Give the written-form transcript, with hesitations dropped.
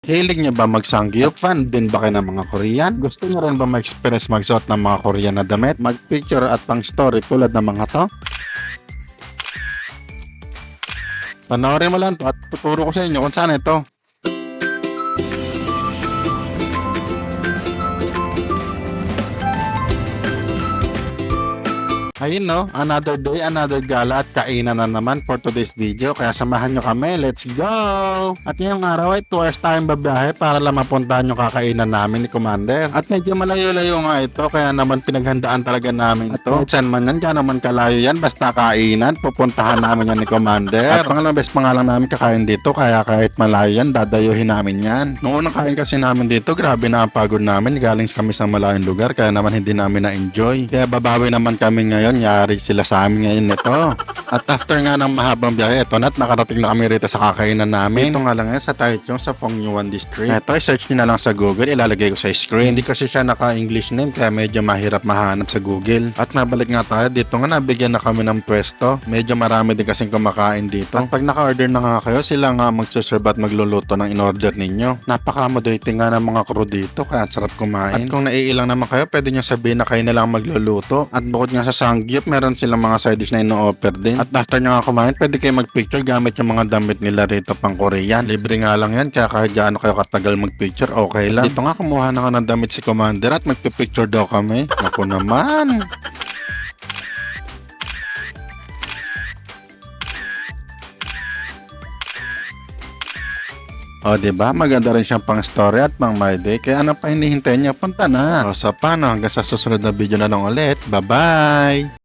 Hilig niyo ba mag-sangyup? Fan din ba kayo ng mga Korean? Gusto niyo rin ba ma-experience magsuot ng mga Korean na damit? Mag-picture at pang-story tulad ng mga to? Panoorin mo lang to at tuturo ko sa inyo kung saan ito. Ayun no, another day, another gala at kainan na naman for today's video. Kaya samahan nyo kami, let's go! At ngayong araw ay 2 hours tayong babiyahe para lang mapuntahan yung kakainan namin ni Commander. At medyo malayo-layo nga ito, kaya naman pinaghandaan talaga namin ito. At saan man yan, kaya naman kalayo yan, basta kainan, pupuntahan namin yan ni Commander. At pangalang best pa nga lang namin kakain dito, kaya kahit malayo yan, dadayuhin namin yan. Noong unang kain kasi namin dito, grabe na ang pagod namin, galing kami sa malayong lugar, kaya naman hindi namin na-enjoy. Kaya babawi naman kami ngayon, yari sila sa amin ngayon nito. At after nga ng mahabang biyahe, ito na't nakarating na kami rito sa kakainan namin. Ito nga lang yan sa Taichung sa Pongyuan District. Ito, search nyo na lang sa Google, ilalagay ko sa screen. Hindi kasi siya naka-English name, kaya medyo mahirap mahanap sa Google. At nabalik nga tayo, dito nga nabigyan na kami ng pwesto. Medyo marami din kasing kumakain dito. At pag naka-order na nga kayo, sila nga magsuserve at magluluto ng in-order ninyo. Napaka-accommodating nga ng mga crew dito, kaya sarap kumain. At kung naiilang naman kayo, pwede nyo sabihin na kayo na lang magluluto. At bukod nga sa sangyup, meron silang mga side dish na ino-offer din. At after nyo nga kumain, pwede kayo mag-picture gamit yung mga damit nila rito pang Korean. Libre nga lang yan, kaya kahit gaano kayo katagal mag-picture, okay lang. Dito nga kumuha na nga ng damit si Commander at magpipicture daw kami. Naku naman. O, diba? Maganda rin siyang pang story at pang my day. Kaya ano pa hinihintay niya? Punta na. O, sa paano? Hanggang sa susunod na video na lang ulit. Bye-bye!